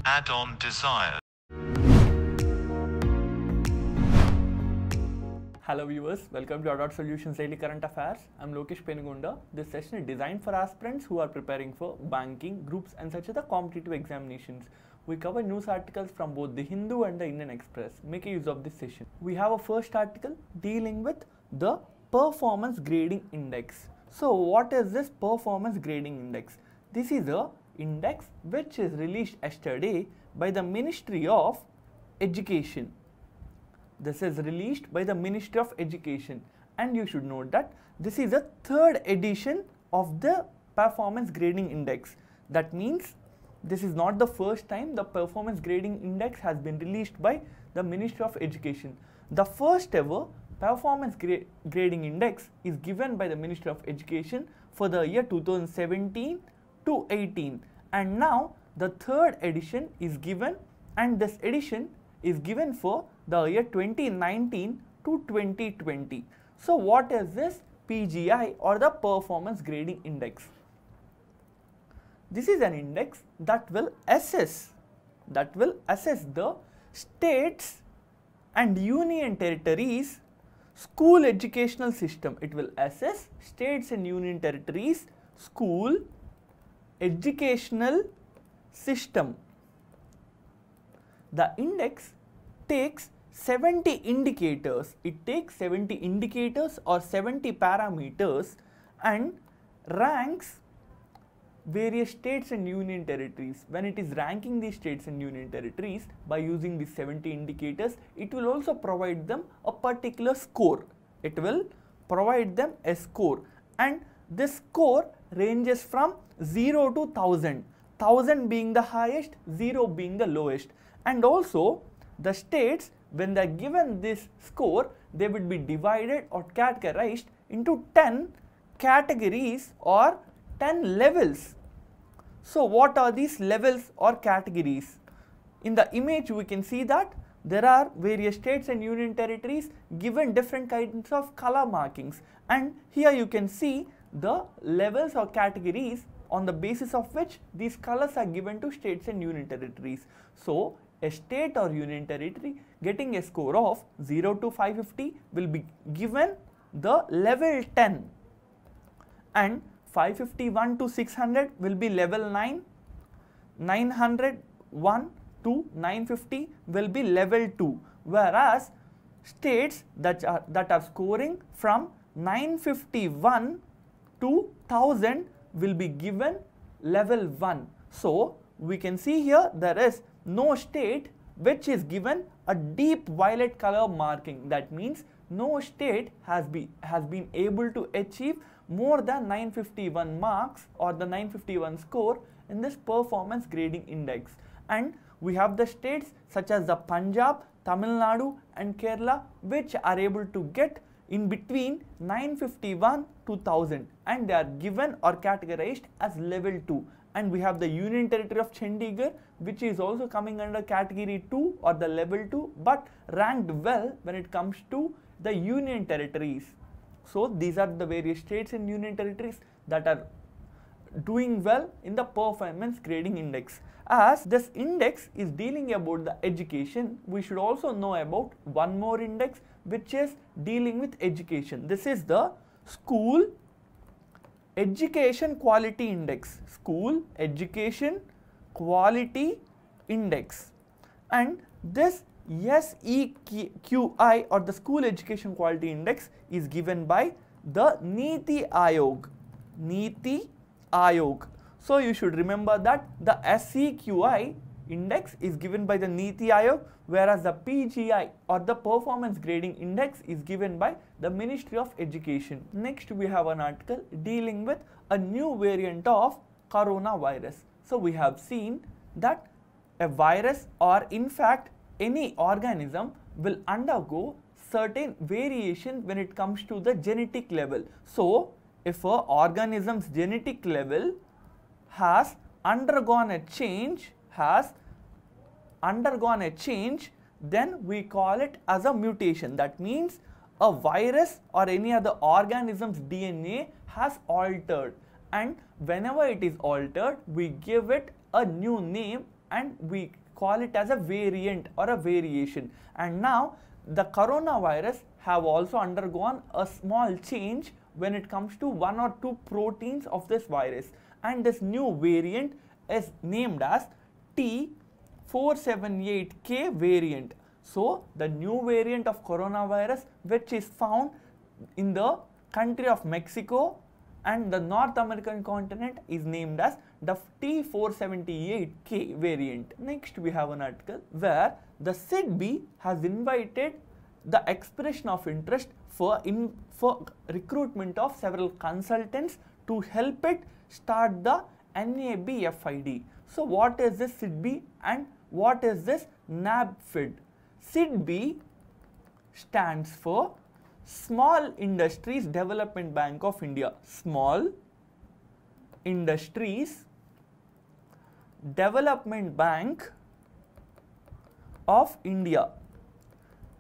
Add-on desired. Hello viewers, welcome to Addod Solutions Daily Current Affairs. I'm Lokesh Penugunda. This session is designed for aspirants who are preparing for banking, groups and such other competitive examinations. We cover news articles from both the Hindu and the Indian Express. Make use of this session. We have a first article dealing with the Performance Grading Index. So what is this Performance Grading Index? This is a index which is released yesterday by the Ministry of Education. This is released by the Ministry of Education, and you should note that this is a third edition of the Performance Grading Index. That means this is not the first time the Performance Grading Index has been released by the Ministry of Education. The first ever Performance Grading Index is given by the Ministry of Education for the year 2017 to 18, and now the third edition is given, and this edition is given for the year 2019 to 2020. So what is this PGI or the Performance Grading Index? This is an index that will assess the states and union territories school educational system. It will assess states and union territories school educational system. The index takes 70 indicators. It takes 70 indicators or 70 parameters and ranks various states and union territories. When it is ranking these states and union territories by using these 70 indicators, it will also provide them a particular score. It will provide them a score, and this score ranges from 0 to 1000. 1000 being the highest, 0 being the lowest. And also the states, when they are given this score, they would be divided or categorized into 10 categories or 10 levels. So what are these levels or categories? In the image we can see that there are various states and union territories given different kinds of color markings, and here you can see the levels or categories on the basis of which these colors are given to states and union territories. So a state or union territory getting a score of 0 to 550 will be given the level 10, and 551 to 600 will be level 9, 901 to 950 will be level 2, whereas states that are scoring from 951 to 1000 will be given level 1. So we can see here there is no state which is given a deep violet color marking. That means no state has been able to achieve more than 951 marks or the 951 score in this Performance Grading Index. And we have the states such as the Punjab, Tamil Nadu and Kerala which are able to get in between 951 to 1000, and they are given or categorized as level 2. And we have the Union Territory of Chandigarh which is also coming under category 2 or the level 2, but ranked well when it comes to the union territories. So these are the various states and union territories that are doing well in the Performance Grading Index. As this index is dealing about the education, we should also know about one more index which is dealing with education. This is the School Education Quality Index. School Education Quality Index. And this SEQI or the School Education Quality Index is given by the Niti Aayog. Niti Aayog. So you should remember that the SEQI index is given by the Niti Aayog, whereas the PGI or the Performance Grading Index is given by the Ministry of Education. Next we have an article dealing with a new variant of coronavirus. So we have seen that a virus or in fact any organism will undergo certain variation when it comes to the genetic level. So if an organism's genetic level has undergone a change, then we call it as a mutation. That means a virus or any other organism's DNA has altered, and whenever it is altered, we give it a new name and we call it as a variant or a variation. And now the coronavirus have also undergone a small change when it comes to one or two proteins of this virus, and this new variant is named as T478K variant. So the new variant of coronavirus, which is found in the country of Mexico and the North American continent, is named as the T478K variant. Next we have an article where the SIDBI has invited the expression of interest for recruitment of several consultants to help it start the NABFID. So what is this SIDBI and what is this NABFID? SIDBI stands for Small Industries Development Bank of India. Small Industries Development Bank of India.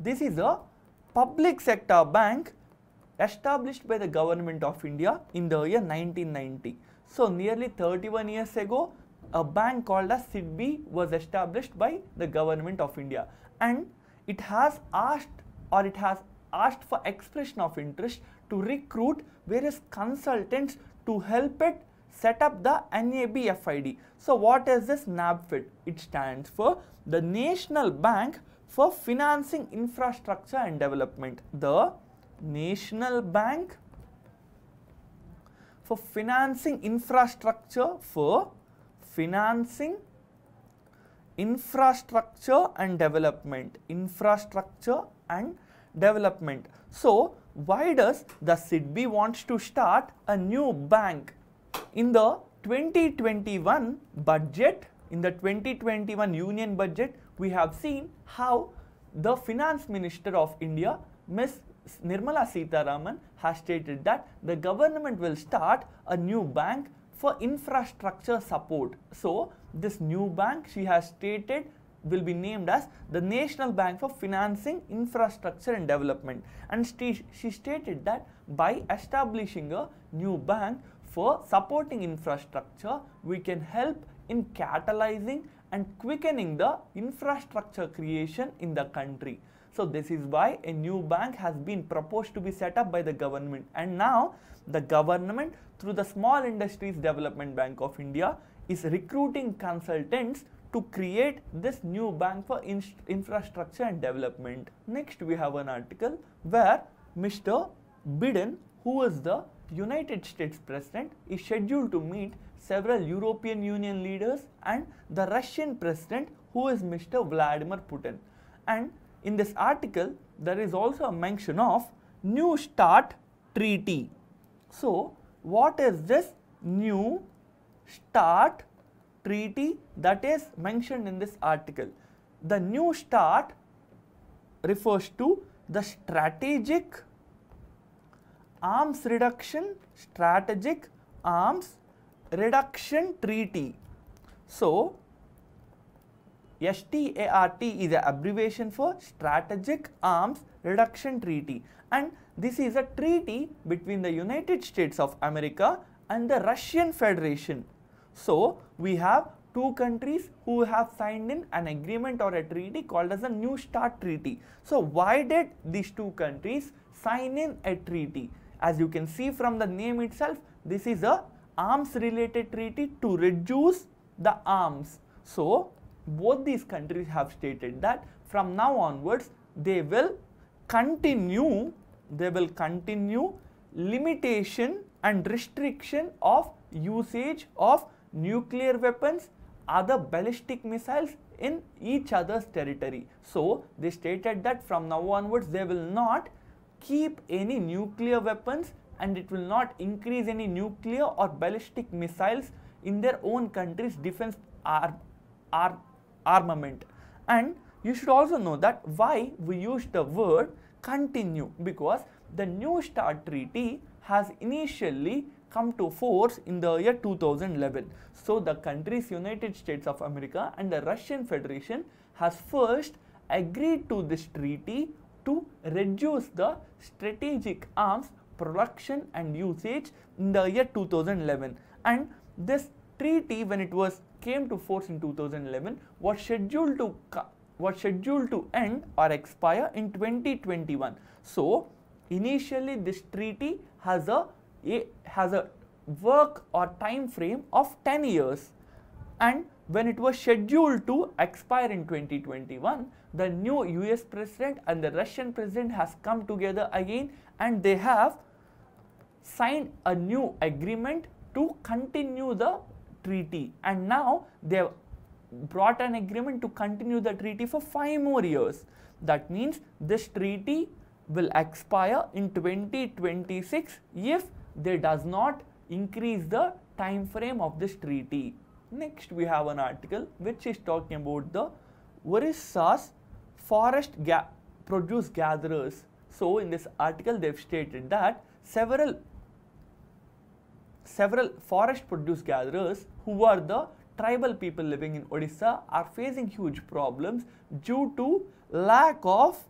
This is a public sector bank established by the government of India in the year 1990. So nearly 31 years ago, a bank called as SIDBI was established by the government of India, and it has asked for expression of interest to recruit various consultants to help it set up the NABFID. So what is this NABFID? It stands for the National Bank for Financing Infrastructure and Development. The National Bank for Financing Infrastructure and Development. So why does the SIDBI wants to start a new bank? In the 2021 budget, in the 2021 Union Budget, we have seen how the Finance Minister of India, Ms. Nirmala Sitharaman, has stated that the government will start a new bank for infrastructure support. So this new bank, she has stated, will be named as the National Bank for Financing Infrastructure and Development. And she stated that by establishing a new bank for supporting infrastructure, we can help in catalyzing and quickening the infrastructure creation in the country. So this is why a new bank has been proposed to be set up by the government, and now the government through the Small Industries Development Bank of India is recruiting consultants to create this new bank for infrastructure and development. Next we have an article where Mr. Biden, who is the United States President, is scheduled to meet several European Union leaders and the Russian President, who is Mr. Vladimir Putin. And in this article, there is also a mention of New START Treaty. So what is this New START Treaty that is mentioned in this article? The New START refers to the Strategic Arms Reduction Treaty. So START is an abbreviation for Strategic Arms Reduction Treaty, and this is a treaty between the United States of America and the Russian Federation. So we have two countries who have signed in an agreement or a treaty called as a New START Treaty. So why did these two countries sign in a treaty? As you can see from the name itself, this is a arms related treaty to reduce the arms. So both these countries have stated that from now onwards they will continue limitation and restriction of usage of nuclear weapons, other ballistic missiles in each other's territory. So they stated that from now onwards they will not keep any nuclear weapons, and it will not increase any nuclear or ballistic missiles in their own country's defense armament. And you should also know that why we use the word continue, because the New START Treaty has initially come to force in the year 2011. So the countries United States of America and the Russian Federation has first agreed to this treaty to reduce the strategic arms production and usage in the year 2011. And this treaty, when it came to force in 2011 was scheduled to end or expire in 2021. So initially this treaty has a work or time frame of 10 years, and when it was scheduled to expire in 2021, the new US president and the Russian president has come together again, and they have signed a new agreement to continue the treaty, and now they have brought an agreement to continue the treaty for 5 more years. That means this treaty will expire in 2026 if they does not increase the time frame of this treaty. Next we have an article which is talking about the Orissa's forest produce gatherers. So in this article they have stated that several forest produce gatherers, who are the tribal people living in Odisha, are facing huge problems due to lack of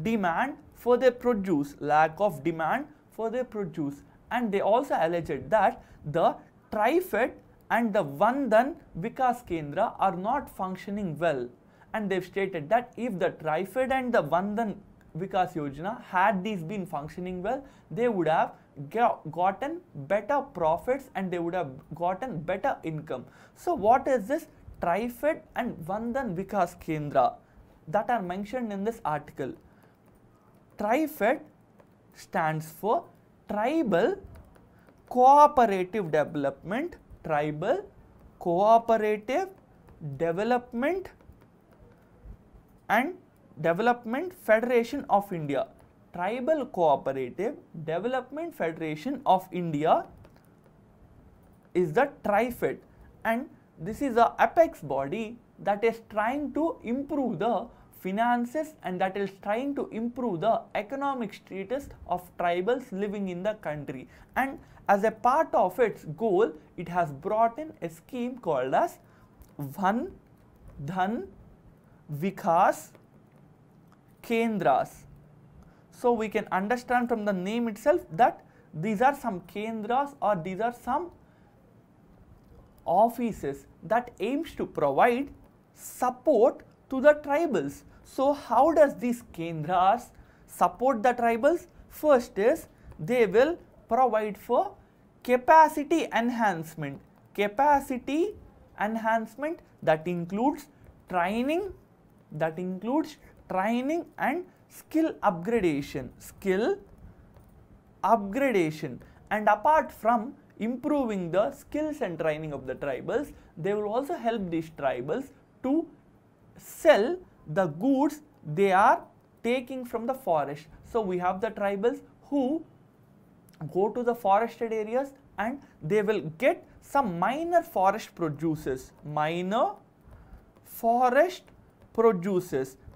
demand for their produce, and they also alleged that the TriFed and the Vandan Vikas Kendra are not functioning well, and they've stated that if the TriFed and the Vandan Vikas Yojana had these been functioning well, they would have gotten better profits and they would have gotten better income. So what is this TriFed and Vandan Vikas Kendra that are mentioned in this article? TriFed stands for Tribal Cooperative Development, Tribal Cooperative Development and Development Federation of India. Tribal Cooperative Development Federation of India is the TriFed, and this is a apex body that is trying to improve the finances and that is trying to improve the economic status of tribals living in the country, and as a part of its goal it has brought in a scheme called as Vandan Vikas Kendras. So we can understand from the name itself that these are some Kendras, or these are some offices that aims to provide support to the tribals. So how does these Kendras support the tribals? First is they will provide for capacity enhancement. Capacity enhancement that includes training and skill upgradation, and apart from improving the skills and training of the tribals, they will also help these tribals to sell the goods they are taking from the forest. So we have the tribals who go to the forested areas and they will get some minor forest produces,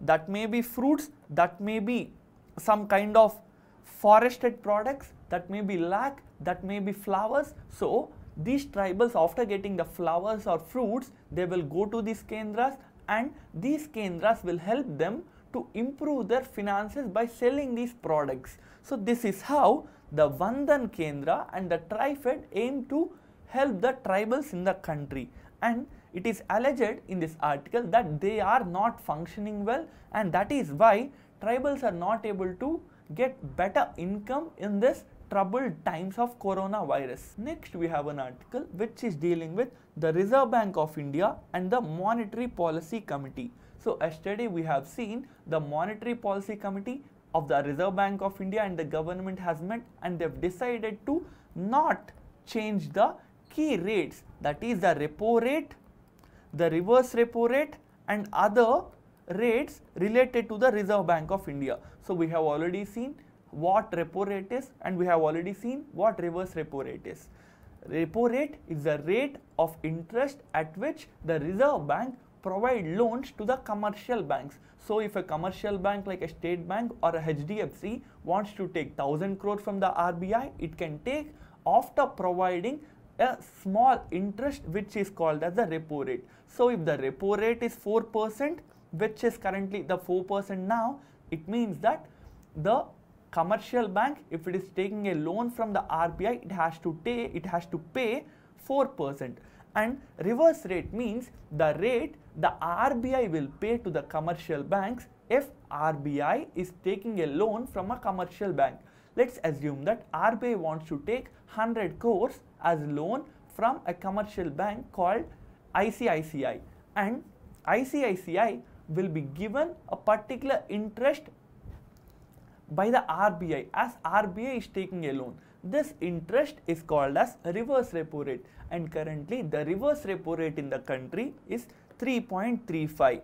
that may be fruits, that may be some kind of forested products, that may be lac, that may be flowers. So these tribals, after getting the flowers or fruits, they will go to these Kendras, and these Kendras will help them to improve their finances by selling these products. So this is how the Vandan Kendra and the TriFed aim to help the tribals in the country, and it is alleged in this article that they are not functioning well, and that is why tribals are not able to get better income in this troubled times of coronavirus. Next we have an article which is dealing with the Reserve Bank of India and the Monetary Policy Committee. So yesterday we have seen the Monetary Policy Committee of the Reserve Bank of India and the government has met, and they have decided to not change the key rates, that is the repo rate, the reverse repo rate and other rates related to the Reserve Bank of India. So we have already seen what repo rate is, and we have already seen what reverse repo rate is. Repo rate is the rate of interest at which the Reserve Bank provide loans to the commercial banks. So if a commercial bank like a State Bank or a HDFC wants to take 1000 crore from the RBI, it can take after providing a small interest which is called as the repo rate. So if the repo rate is 4%, which is currently the 4% now, it means that the commercial bank, if it is taking a loan from the RBI, it has to pay 4%, And reverse rate means the rate the RBI will pay to the commercial banks if RBI is taking a loan from a commercial bank. Let's assume that RBI wants to take 100 crores as loan from a commercial bank called ICICI, and ICICI will be given a particular interest by the RBI as RBI is taking a loan. This interest is called as reverse repo rate, and currently the reverse repo rate in the country is 3.35.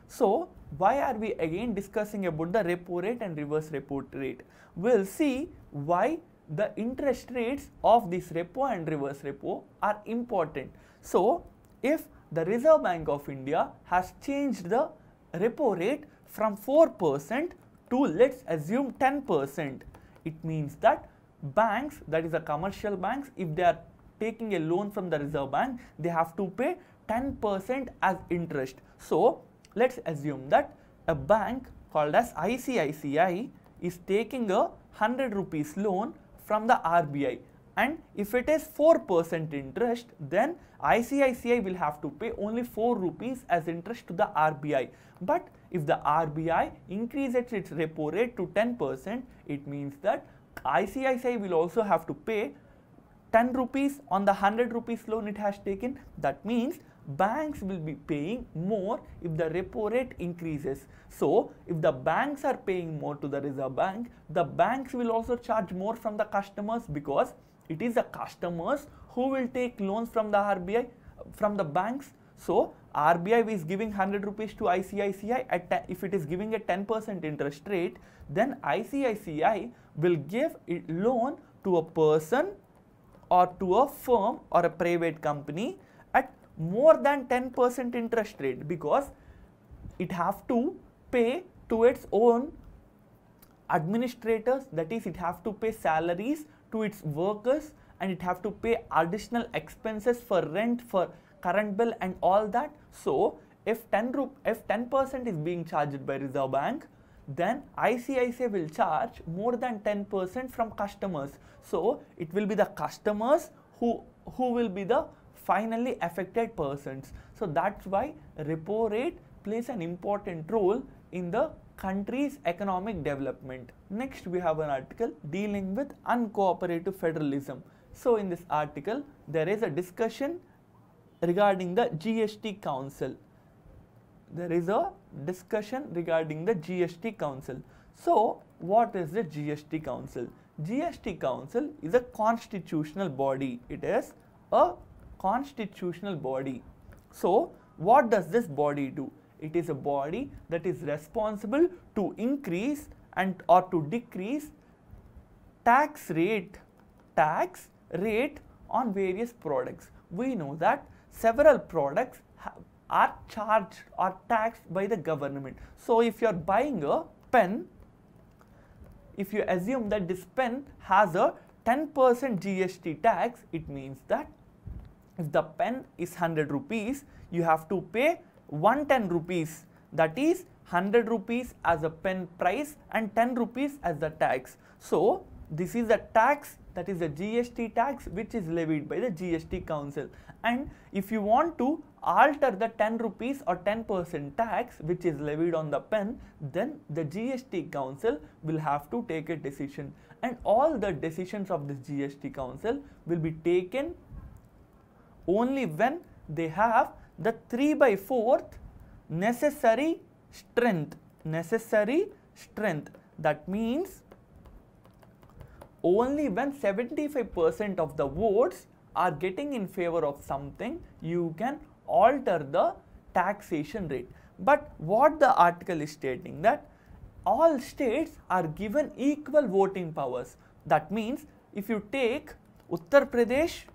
So why are we again discussing about the repo rate and reverse repo rate? We'll see why the interest rates of this repo and reverse repo are important. So if the Reserve Bank of India has changed the repo rate from 4% to, let's assume, 10%, it means that banks, that is the commercial banks, if they are taking a loan from the Reserve Bank, they have to pay 10% as interest. So let's assume that a bank called as ICICI is taking a 100 rupees loan from the RBI, and if it is 4% interest, then ICICI will have to pay only 4 rupees as interest to the RBI. But if the RBI increases its repo rate to 10%, it means that ICICI will also have to pay 10 rupees on the 100 rupees loan it has taken. That means banks will be paying more if the repo rate increases. So if the banks are paying more to the Reserve Bank, the banks will also charge more from the customers, because it is the customers who will take loans from the RBI, from the banks. So RBI is giving 100 rupees to ICICI at if it is giving a 10% interest rate, then ICICI will give a loan to a person or to a firm or a private company at more than 10% interest rate, because it have to pay to its own administrators, that is, it have to pay salaries to its workers, and it have to pay additional expenses for rent, for current bill and all that. So if 10% is being charged by Reserve Bank, then ICICI will charge more than 10% from customers. So it will be the customers who will be the finally affected persons. So that's why repo rate plays an important role in the country's economic development. Next, we have an article dealing with uncooperative federalism. So in this article, there is a discussion regarding the GST Council. There is a discussion regarding the GST Council. So what is the GST Council? GST Council is a constitutional body. It is a constitutional body. So what does this body do? It is a body that is responsible to increase and or to decrease tax rate on various products. We know that several products are charged or taxed by the government. So if you are buying a pen, if you assume that this pen has a 10% GST tax, it means that if the pen is 100 rupees, you have to pay 110 rupees, that is 100 rupees as a pen price and 10 rupees as the tax. So this is a tax, that is a GST tax, which is levied by the GST Council. And if you want to alter the 10 rupees or 10% tax which is levied on the pen, then the GST Council will have to take a decision. And all the decisions of this GST Council will be taken only when they have the 3/4 necessary strength. That means only when 75% of the votes are getting in favor of something, you can alter the taxation rate. But what the article is stating, that all states are given equal voting powers. That means if you take Uttar Pradesh,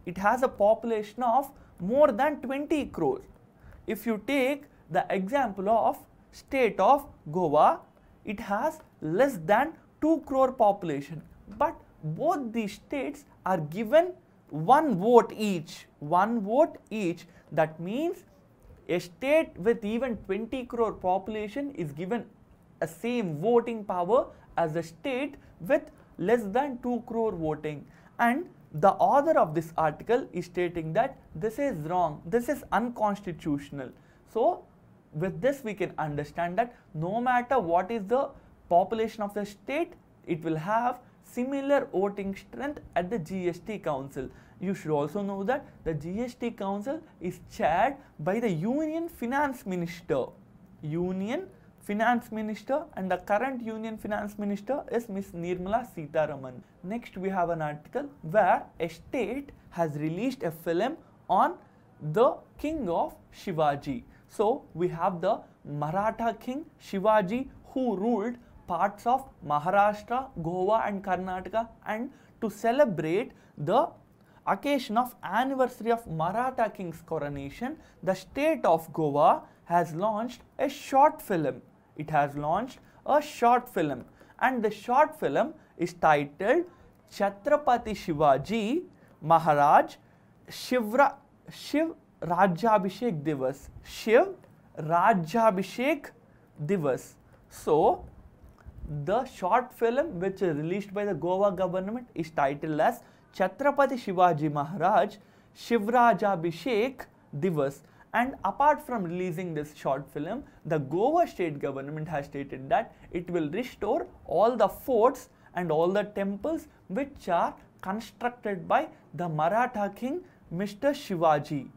it has a population of more than 20 crores. If you take the example of state of Goa, it has less than 2 crore population. But both these states are given one vote each. That means a state with even 20 crore population is given a same voting power as a state with less than 2 crore voting. And the author of this article is stating that this is wrong, this is unconstitutional. So with this we can understand that no matter what is the population of the state, it will have similar voting strength at the GST Council. You should also know that the GST Council is chaired by the Union Finance Minister. Union Finance Minister, and the current Union Finance Minister is Miss Nirmala Sitharaman. Next we have an article where a state has released a film on the king of Shivaji. So we have the Maratha king Shivaji, who ruled parts of Maharashtra, Goa and Karnataka, and to celebrate the occasion of anniversary of Maratha king's coronation, the state of Goa has launched a short film. It has launched a short film, and the short film is titled Chhatrapati Shivaji Maharaj Shiv Rajyabhishek Divas. Shiv Rajyabhishek Divas. So the short film which is released by the Goa government is titled as Chhatrapati Shivaji Maharaj Shivrajabhishek Divas. And apart from releasing this short film, the Goa state government has stated that it will restore all the forts and all the temples which are constructed by the Maratha king Mr. Shivaji.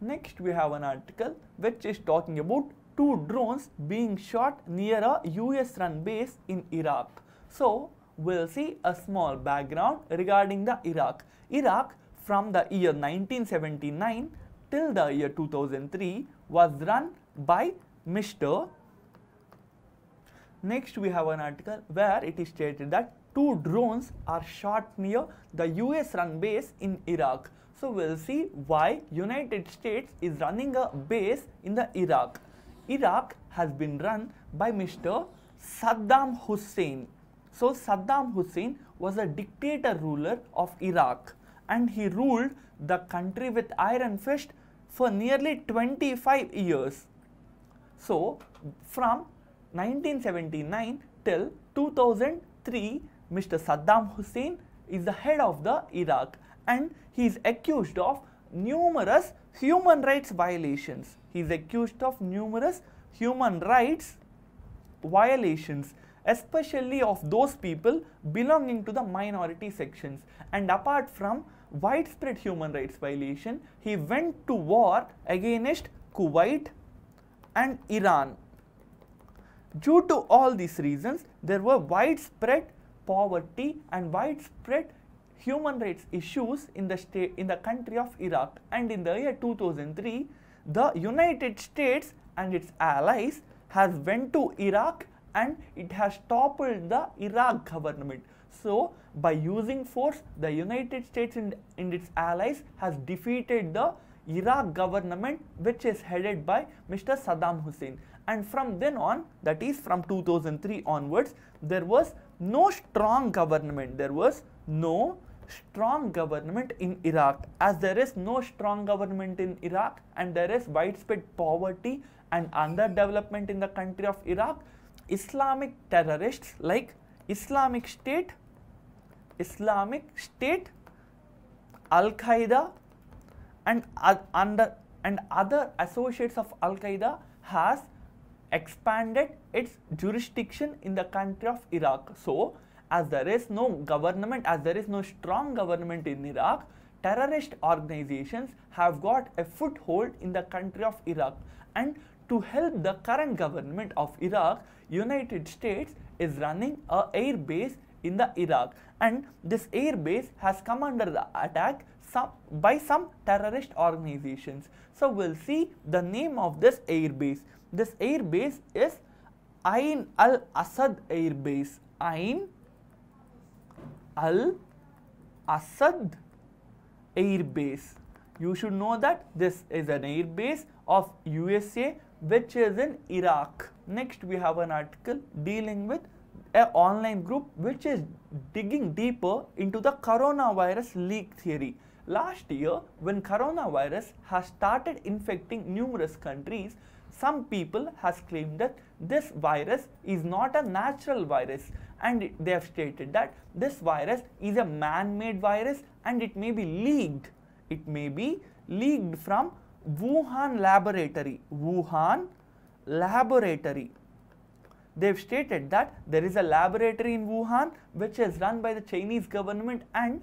Next we have an article which is talking about 2 drones being shot near a US run base in Iraq. So we'll see a small background regarding the Iraq. Iraq from the year 1979 till the year 2003 was run by Mr. Next we have an article where it is stated that 2 drones are shot near the US run base in Iraq. So we'll see why United States is running a base in the Iraq. Iraq has been run by Mr. Saddam Hussein. So Saddam Hussein was a dictator ruler of Iraq, and he ruled the country with iron fist for nearly 25 years. So from 1979 till 2003, Mr. Saddam Hussein is the head of the Iraq, and he is accused of numerous human rights violations. He is accused of numerous human rights violations, especially of those people belonging to the minority sections. And apart from widespread human rights violation, he went to war against Kuwait and Iran. Due to all these reasons, there were widespread poverty and widespread human rights issues in the country of Iraq. And in the year 2003, the United States and its allies has went to Iraq, and it has toppled the Iraq government. So by using force, the United States and its allies has defeated the Iraq government, which is headed by Mr. Saddam Hussein. And from then on, that is from 2003 onwards, there was no strong government. There was no strong government in Iraq. As there is no strong government in Iraq, and there is widespread poverty and underdevelopment in the country of Iraq, Islamic terrorists like Islamic State, Al-Qaeda and other associates of Al-Qaeda has expanded its jurisdiction in the country of Iraq. So as there is no government, as there is no strong government in Iraq, terrorist organizations have got a foothold in the country of Iraq. And to help the current government of Iraq, United States is running an air base in the Iraq, and this air base has come under the attack by some terrorist organizations. So we'll see the name of this air base. This air base is Ain al-Asad Air Base. Ain al-Asad Air Base. You should know that this is an air base of USA, which is in Iraq. Next we have an article dealing with an online group which is digging deeper into the coronavirus leak theory. last year when coronavirus has started infecting numerous countries, some people has claimed that this virus is not a natural virus, and they have stated that this virus is a man-made virus and it may be leaked. It may be leaked from Wuhan laboratory. Wuhan laboratory. They've stated that there is a laboratory in Wuhan which is run by the Chinese government, and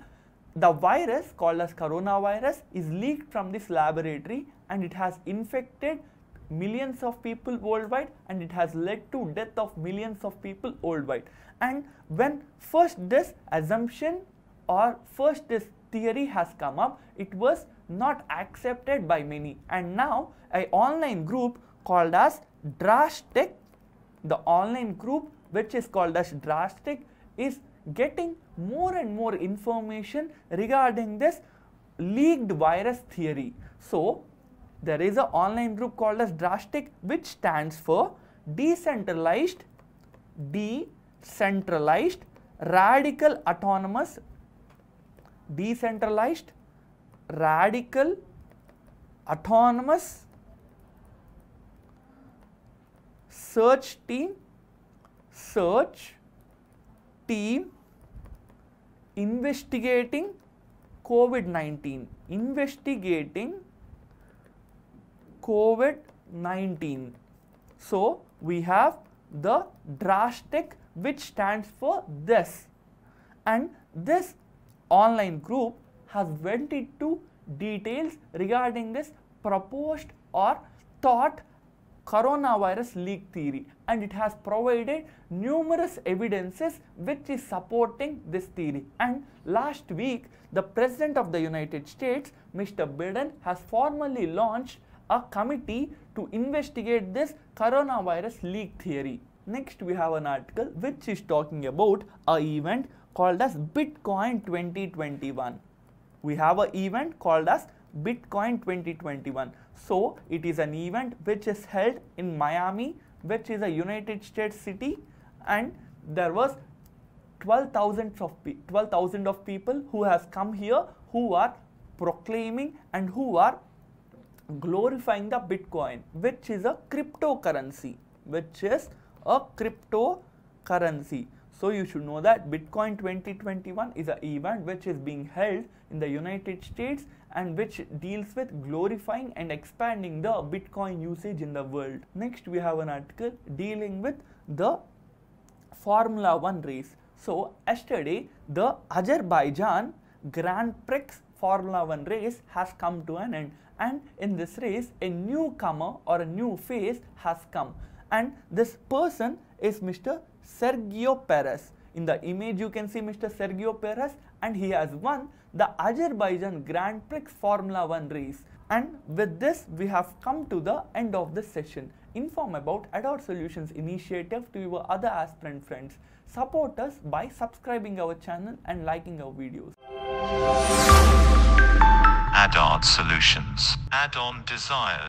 the virus called as coronavirus is leaked from this laboratory and it has infected millions of people worldwide and it has led to death of millions of people worldwide. And when first this assumption or first this theory has come up, it was not accepted by many, and now an online group called as Drastic, the online group which is called as Drastic, is getting more and more information regarding this leaked virus theory. So there is an online group called as Drastic, which stands for Decentralized Radical Autonomous Search Team investigating COVID-19. So we have the Drastic, which stands for this, and this online group has went into details regarding this proposed or thought coronavirus leak theory, and it has provided numerous evidences which is supporting this theory. And last week, the President of the United States, Mr. Biden, has formally launched a committee to investigate this coronavirus leak theory. Next, we have an article which is talking about an event called as Bitcoin 2021. We have an event called as Bitcoin 2021. So it is an event which is held in Miami, which is a United States city, and there was 12,000 of people who has come here, who are proclaiming and who are glorifying the Bitcoin, which is a cryptocurrency. So you should know that Bitcoin 2021 is an event which is being held in the United States and which deals with glorifying and expanding the Bitcoin usage in the world. Next, we have an article dealing with the Formula 1 race. So yesterday, the Azerbaijan Grand Prix Formula 1 race has come to an end, and in this race a newcomer or a new face has come, and this person is Mr. Sergio Perez. In the image you can see Mr. Sergio Perez, and he has won the Azerbaijan Grand Prix Formula 1 race. And with this, we have come to the end of this session. Inform about Addod Solutions initiative to your other aspirant friends. Support us by subscribing our channel and liking our videos. Addod Solutions. Add-on desires.